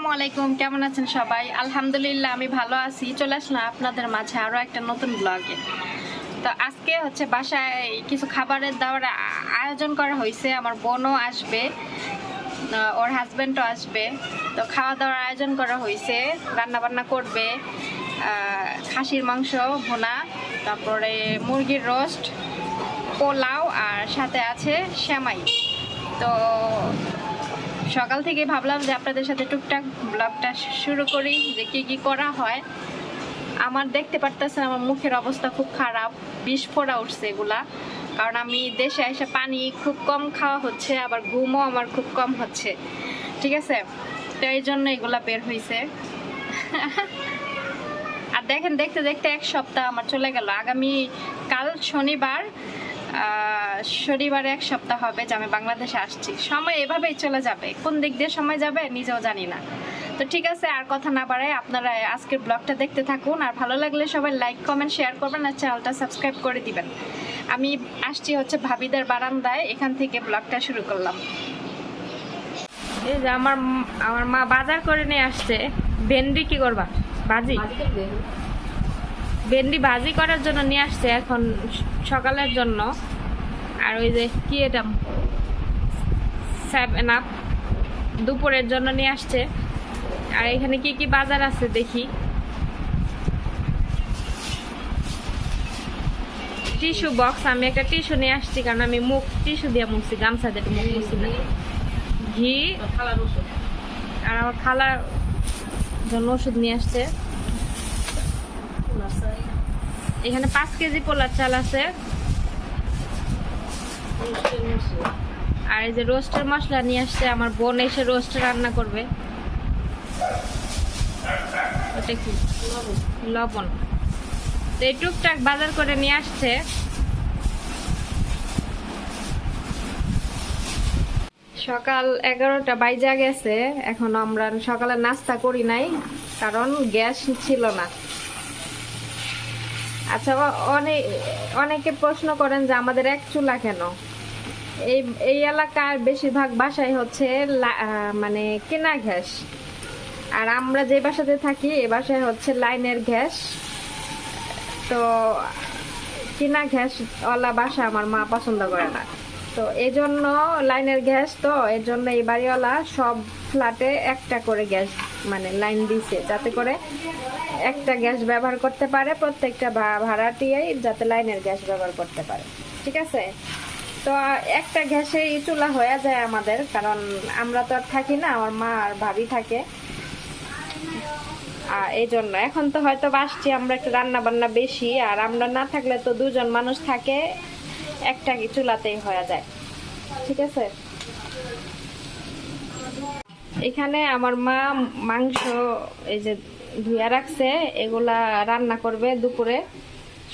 আসসালামু আলাইকুম, কেমন আছেন সবাই? আলহামদুলিল্লাহ আমি ভালো আছি। চলে আসলাম আপনাদের মাঝে আরও একটা নতুন ব্লগে। তো আজকে হচ্ছে বাসায় কিছু খাবারের দাওয়ার আয়োজন করা হয়েছে। আমার বোনও আসবে, ওর হাজব্যান্ডও আসবে। তো খাওয়া দাওয়ার আয়োজন করা হয়েছে, রান্না বান্না করবে। খাসির মাংস ভুনা, তারপরে মুরগির রোস্ট, পোলাও, আর সাথে আছে সেমাই। তো সকাল থেকে ভাবলাম যে আপনাদের সাথে টুকটাক ব্লগটা শুরু করি, যে কি কি করা হয়। আমার দেখতে পারতেছেন আমার মুখের অবস্থা খুব খারাপ, বিষ ফোড়া উঠছে এগুলা, কারণ আমি দেশে এসে পানি খুব কম খাওয়া হচ্ছে, আবার ঘুমও আমার খুব কম হচ্ছে, ঠিক আছে? তো এই জন্য এগুলা বের হয়েছে। আর দেখেন, দেখতে দেখতে এক সপ্তাহ আমার চলে গেল। আগামী কাল শনিবারে এক সপ্তাহ হবে যে আমি বাংলাদেশে আসছি। সময় এভাবেই চলে যাবে, কোন দিক দিয়ে সময় যাবে নিজেও জানি না। তো ঠিক আছে, আর কথা না বাড়াই, আপনারা আজকের ব্লগটা দেখতে থাকুন। আর ভালো লাগলে সবাই লাইক কমেন্ট শেয়ার করবেন, আর চ্যানেলটা সাবস্ক্রাইব করে দিবেন। আমি আসছি হচ্ছে ভাবিদের বারান্দায়, এখান থেকে ব্লগটা শুরু করলাম। এই যে আমার মা বাজার করে নিয়ে আসছে। ভেন্ডি কি করবা? ভাজি, ভেন্ডি ভাজি করার জন্য নিয়ে আসছে এখন সকালের জন্য। আর ওই যে কি এটা 7 আপ দুপুরের জন্য নিয়ে আসছে। আর এখানে কি কি বাজার আছে দেখি। টিস্যু বক্স, আমি একটা টিস্যু নিয়ে আসছি, কারণ আমি মুখ টিস্যু দিয়ে মুছছি, গামছা দিয়ে মুখ মুছছি না। ঘি, আর আমার খালার জন্য ওষুধ নিয়ে আসছে। এখানে 5 কেজি পোলার চাল আছে। আর এই যে রোস্টের মশলা নিয়ে আসছে, আমার বোন এসে রোস্ট রান্না করবে। ওটা কি? লবণ। তো এই টুকটাক বাজার করে নিয়ে আসছে। সকাল 11টা বাইজা গেছে, এখন আমরা সকালে নাস্তা করি নাই, কারণ গ্যাস ছিল না। আচ্ছা, অনেকে প্রশ্ন করেন যে আমাদের এক চুলা কেন? এই এলাকার বেশিরভাগ বাসায় হচ্ছে মানে কেনা গ্যাস, আর আমরা যে বাসাতে থাকি এ বাসায় হচ্ছে লাইনের গ্যাস। তো কেনা গ্যাস ওলা বাসা আমার মা পছন্দ করে না। তো এই জন্য লাইনের গ্যাস, তো এর জন্য এই বাড়িওয়ালা সব ফ্ল্যাটে একটা করে গ্যাস মানে লাইন দিছে, যাতে করে একটা গ্যাস ব্যবহার করতে পারে প্রত্যেকটা ভাড়াটিয়াই, যাতে লাইনের গ্যাস ব্যবহার করতে পারে, ঠিক আছে? তো একটা গ্যাসেই চুলা হয়ে যায় আমাদের, কারণ আমরা তো আর থাকি না, আমার মা আর ভাবি থাকে। আর এই জন্য এখন তো হয়তো আসছি আমরা একটু রান্না বান্না বেশি, আর আমরা না থাকলে তো 2জন মানুষ থাকে, একটা চুলাতেই হয়ে যায়, ঠিক আছে? এখানে আমার মা মাংস এই যে ধুইয়া রাখছে, এগুলা রান্না করবে দুপুরে।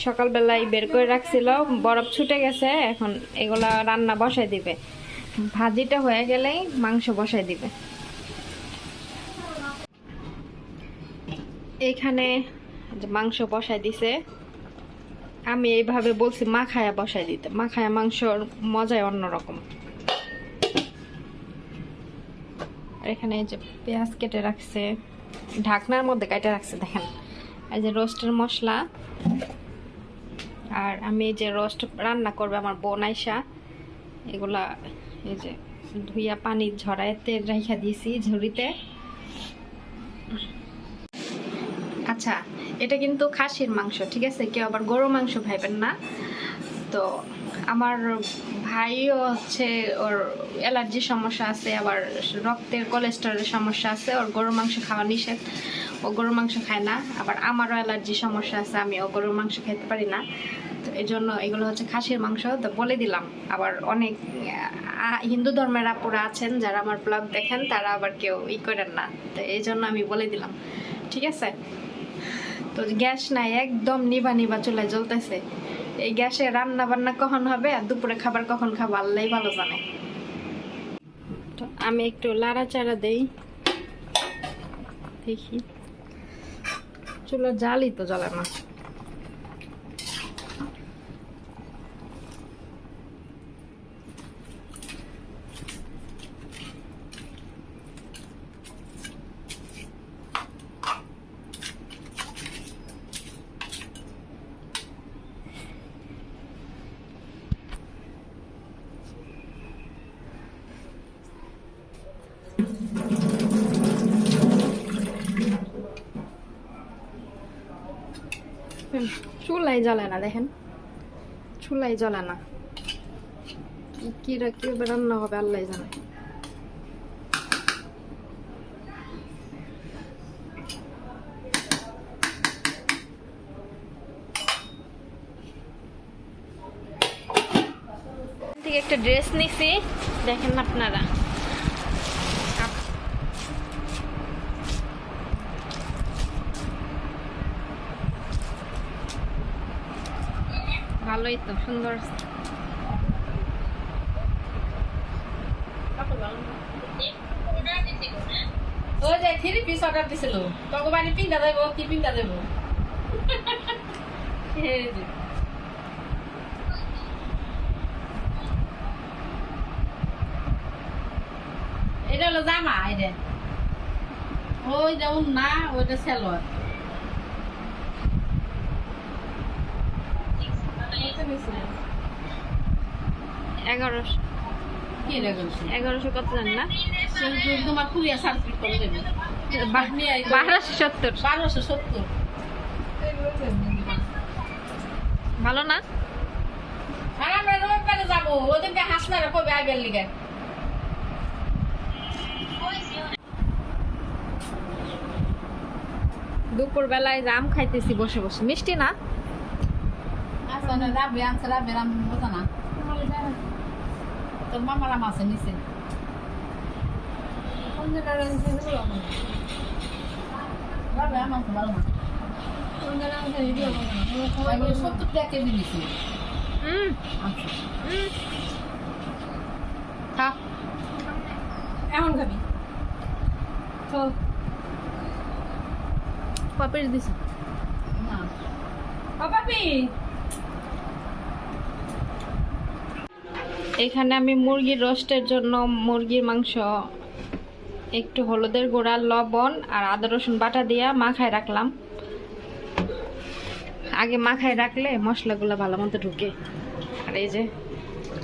সকালবেলায় বের করে রাখছিল, বরফ ছুটে গেছে, এখন এগুলা রান্না বসাই দিবে। ভাজিটা হয়ে গেলেই মাংস বসাই দিবে। এখানে মাংস বসাই দিছে। আমি এইভাবে বলছি মাখায়া বসাই দিতে, মাখায়া মাংসর মজাই অন্যরকম। এখানে এই যে পেঁয়াজ কেটে রাখছে, ঢাকনার মধ্যে কেটে রাখছে, দেখেন। এই যে রোস্টের মশলা, আর আমি এই যে রোস্ট রান্না করবে আমার বোন আইসা, এগুলা এই যে ধুইয়া পানি ঝরায় তেল রেখা দিয়েছি ঝুড়িতে। আচ্ছা, এটা কিন্তু খাসির মাংস, ঠিক আছে? কেউ আবার গরু মাংস ভাইবেন না। তো আমার ভাইও হচ্ছে, ওর অ্যালার্জির সমস্যা আছে, আবার রক্তের কোলেস্টেরলের সমস্যা আছে, ওর গরু মাংস খাওয়া নিষেধ, ও গরু মাংস খায় না। আবার আমারও অ্যালার্জির সমস্যা আছে, আমিও গরুর মাংস খেতে পারি না। তো এই জন্য এগুলো হচ্ছে খাসির মাংস। তো বলে দিলাম, আবার অনেক হিন্দু ধর্মের আপুরা আছেন যারা আমার ব্লগ দেখেন, তারা আবার কেউ করেন না, তো এই জন্য আমি বলে দিলাম, ঠিক আছে? তো গ্যাস নাই, একদম নিভা নিভা চুলায় জ্বলতেছে। এই গ্যাসে রান্না বান্না কখন হবে আর দুপুরে খাবার কখন খাবো আল্লাহই ভালো জানে। তো আমি একটু লাড়াচাড়া দেই, দেখি। চুলা জালই তো জ্বলে না। চুলাই জ্বলে না, দেখেন চুলাই জ্বলে না। কিভাবে রান্না হবে আল্লাহ জানে। থেকে একটা ড্রেস নিছি, দেখেন আপনারা। ভালোই তো, সুন্দর। ওই যে 3 পিস অর্ডার দিছিল, ভগবান পিঙ্গা দেব, কি পিঙ্গা দেব? এই যে এটা হলো জামা, এটা ওই যেমন না, ওইটা সালোয়ার। এগারোশো। কি রেগুলেশন? 1100 কত জানেন না? তোমার কুরিয়ার সার্ভিস করে দেবে। 1270। 1270। ভালো না? আর আমরা রবিবারে যাবো, ওদেরকে হাসনারা কবে আইবেন লিগে। দুপুর বেলায় জাম খাইতেছি বসে বসে। মিষ্টি না? আচ্ছা না, রাবে আনছে, রাবে রাম বোঝা না। তোর মামারা মাছে নিছে। রাবে আমার ভালো না। 70 টাকা কেজি নিছে। আচ্ছা খা। এমন খাবি চল। পাপির দিছি না পাপি। এখানে আমি মুরগির রোস্টের জন্য মুরগির মাংস একটু হলুদের গুঁড়া, লবণ আর আদা রসুন বাটা দিয়া মাখায় রাখলাম। আগে মাখায় রাখলে মশলাগুলো ভালো মতো ঢুকে। আর এই যে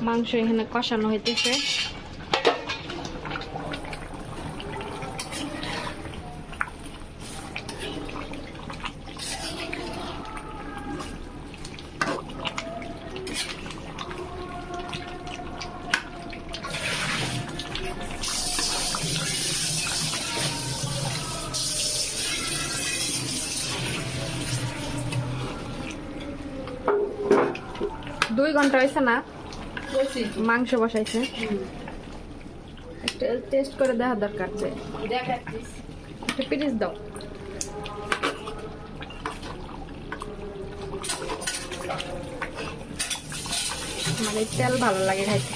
মাংস এখানে কষানো হইতেছে। দুই ঘন্টা হয়েছে না মাংস বসাইছে। একটা টেস্ট করে দেখা দরকার, যে একটা পিরিচ দাও। মানে তেল ভালো লাগে খাইতে।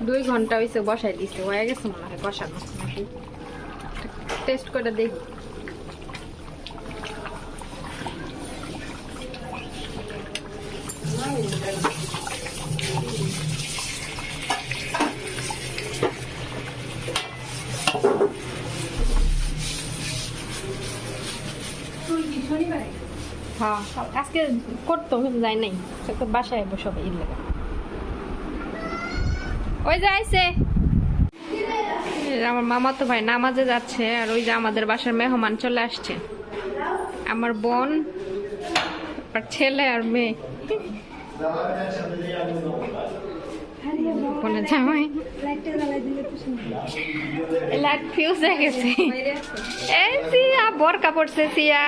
দুই ঘন্টা হয়েছে বসাই দিছে, হয়ে গেছে মনে হয় কষানো নাকি। টেস্ট করে দেখি। 好，আজকে করতো কিন্তু যাই নাই, তো বাসায় বসে হবে ঈদ লাগে। ওই যে আইছে আমার মামা তো ভাই নামাজে যাচ্ছে, আর ওই যে আমাদের বাসার মেহমান চলে আসছে, আমার বোন আর ছেলে আর মেয়ে। বোনের জামাই লাইট ফিউজ হয়ে গেছে। এই সিয়া বোরকা পড়ছে। সিয়া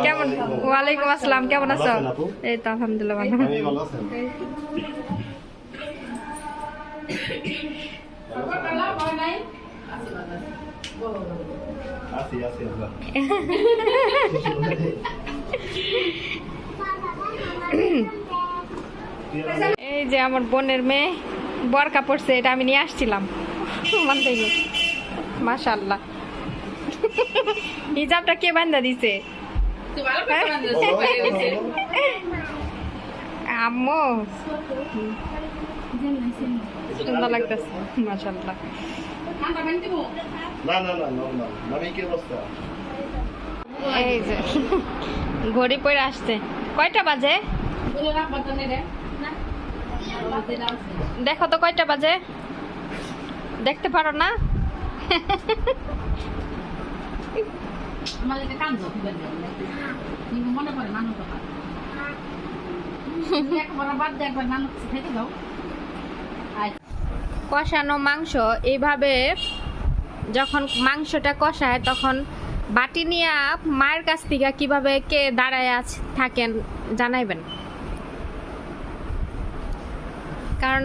কেমন? ওয়ালাইকুম আসসালাম, কেমন আছো? এই তো আলহামদুলিল্লাহ ভালো। এই যে আমার বোনের মেয়ে বোরকা পড়ছে, এটা আমি নিয়ে আসছিলাম মাশাআল্লাহ। হিজাবটা কে বান্ধা দিছে? আম্মু সুন্দর লাগতেছে মাশাআল্লাহ। এই যে ঘড়ি পরে আসছে, কয়টা বাজে দেখো তো কয়টা বাজে, দেখতে পারো না? কষানো মাংস এইভাবে যখন মাংসটা কষায় তখন বাটি নিয়ে মায়ের কাছ থেকে কিভাবে কে দাঁড়ায় থাকেন জানাইবেন, কারণ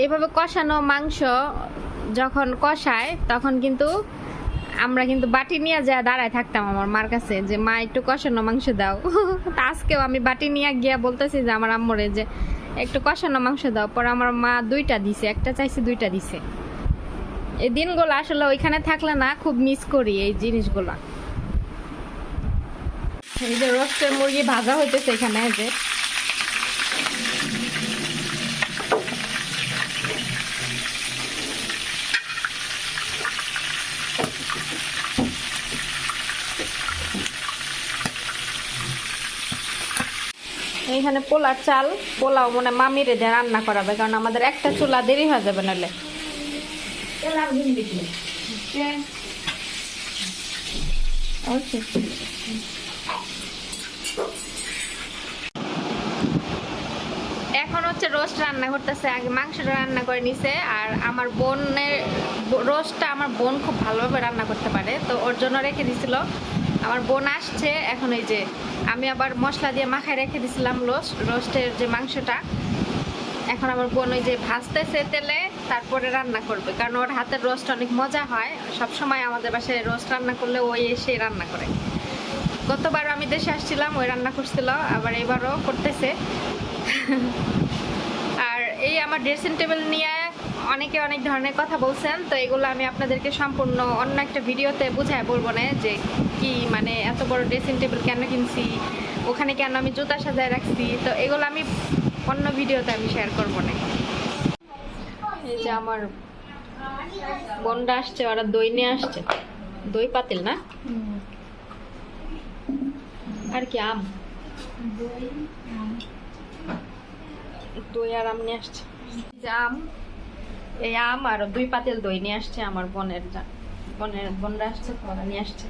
এভাবে কষানো মাংস যখন কষায় তখন কিন্তু আমরা কিন্তু বাটি নিয়ে যা দাঁড়ায় থাকতাম আমার মার কাছে যে মা একটু কষানো মাংস দাও। তা আজকেও আমি বাটি নিয়ে গিয়া বলতেছি যে আমার আম্মুরে যে একটু কষানো মাংস দাও, পরে আমার মা 2টা দিছে, একটা চাইছে 2টা দিছে। এই দিনগুলো আসলে ওইখানে থাকলে না খুব মিস করি এই জিনিসগুলা। এই যে রোস্টের মুরগি ভাজা হইতেছে এখানে, যে এইখানে পোলার চাল, পোলাও মানে মামিরে দিয়ে রান্না করাবে, কারণ আমাদের একটা চুলা দেরি হয়ে যাবে নাহলে। এখন হচ্ছে রোস্ট রান্না করতেছে, আগে মাংসটা রান্না করে নিছে। আর আমার বোনের রোস্টটা আমার বোন খুব ভালোভাবে রান্না করতে পারে, তো ওর জন্য রেখে দিছিল। আমার বোন আসছে এখন, এই যে আমি আবার মশলা দিয়ে মাখায় রেখে দিছিলাম রোস্টের যে মাংসটা। এখন আমার বোন ওই যে ভাজতেছে তেলে, তারপরে রান্না করবে, কারণ ওর হাতের রোস্ট অনেক মজা হয়। সব সময় আমাদের বাসায় রোস্ট রান্না করলে ওই এসে রান্না করে। গতবার আমি দেশে আসছিলাম, ওই রান্না করছিল, আবার এবারও করতেছে। আর এই আমার ড্রেসিং টেবিল নিয়ে অনেকে অনেক ধরনের কথা বলছেন, তো এগুলো আমি আপনাদেরকে সম্পূর্ণ অন্য একটা ভিডিওতে বুঝায় বলবো না যে কি মানে এত বড় ড্রেসিং টেবিল কেন কিনছি, ওখানে কেন আমি জুতা সাজায় রাখছি, তো এগুলো আমি অন্য ভিডিওতে আমি শেয়ার করবো না। এই যে আমার বোনরা আসছে, ওরা দই নিয়ে আসছে, দই পাতিল না, আর কি আম, দই আর আম নিয়ে আসছে। আম, এই আম আর 2 পাতিল দই নিয়ে আসছে আমার বোনরা আসছে, ওরা নিয়ে আসছে।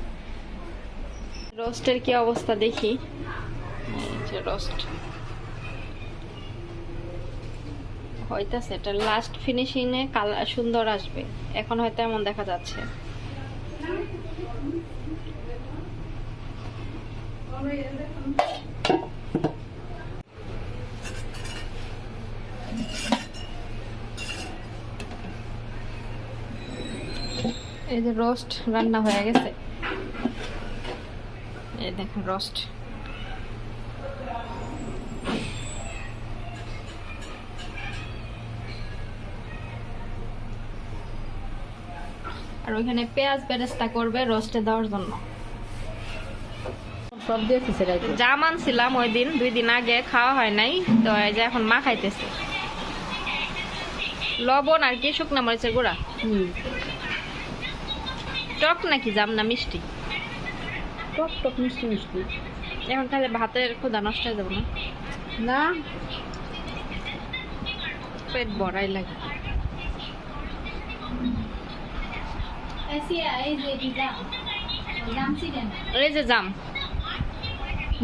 রোস্টের কি অবস্থা দেখি, রোস্ট হইতাছে, এটা লাস্ট ফিনিশিং এ কালার সুন্দর আসবে, এখন হয়তো এমন দেখা যাচ্ছে। এই যে রোস্ট রান্না হয়ে গেছে, এই দেখেন রোস্ট। আর ওইখানে পেঁয়াজ বেরেস্তা করবে রোস্টে দেওয়ার জন্য। সব দিয়েছে সেটাই জাম আনছিলাম ওই দিন, 2 দিন আগে, খাওয়া হয় নাই, তো এই যে এখন মা খাইতেছে। লবণ আর কি শুকনা মরিচের গুঁড়া। টক নাকি জাম না মিষ্টি? টক টক মিষ্টি মিষ্টি। এখন তাহলে ভাতের ক্ষুধা নষ্ট হয়ে যাবে না? না, পেট ভরাই লাগে। এই যে জাম,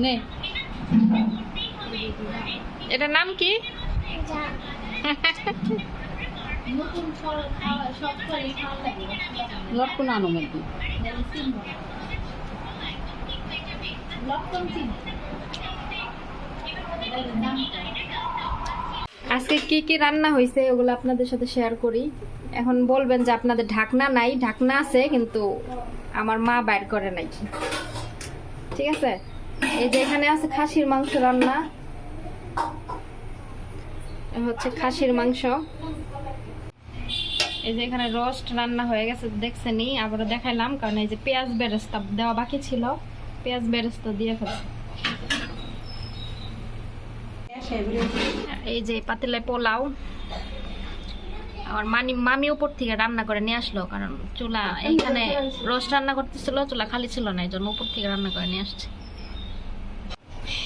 নে এটার নাম কি? লটকন আনো মেদি আজকে কি কি রান্না হয়েছে ওগুলো আপনাদের সাথে শেয়ার করি। এখন বলবেন যে আপনাদের ঢাকনা নাই, ঢাকনা আছে কিন্তু আমার মা বাইর করে নাই, ঠিক আছে? এই যে এখানে আছে খাসির মাংস রান্না, হচ্ছে খাসির মাংস। এই যে এখানে রোস্ট রান্না হয়ে গেছে, দেখছেনই, আবারও দেখাইলাম, কারণ এই যে পেঁয়াজ বেরেস্তা দেওয়া বাকি ছিল, পেঁয়াজ বেরেস্তা দিয়ে ফেলছে। এই যে পাতিলে পোলাও, আমার মামি উপর থেকে রান্না করে নিয়ে আসলো, কারণ চুলা এইখানে রোস্ট রান্না করতেছিল, চুলা খালি ছিল না, এই জন্য উপর থেকে রান্না করে নিয়ে আসছে।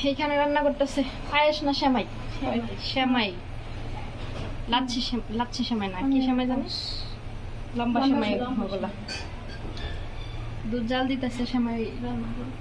এইখানে রান্না করতেছে পায়েস না সেমাই, সেমাই লাচ্ছি সেমাই না কি সেমাই জানিস, লম্বা সেমাই ওগুলা। দুধ জাল দিতেছে সেমাই রান্না করে।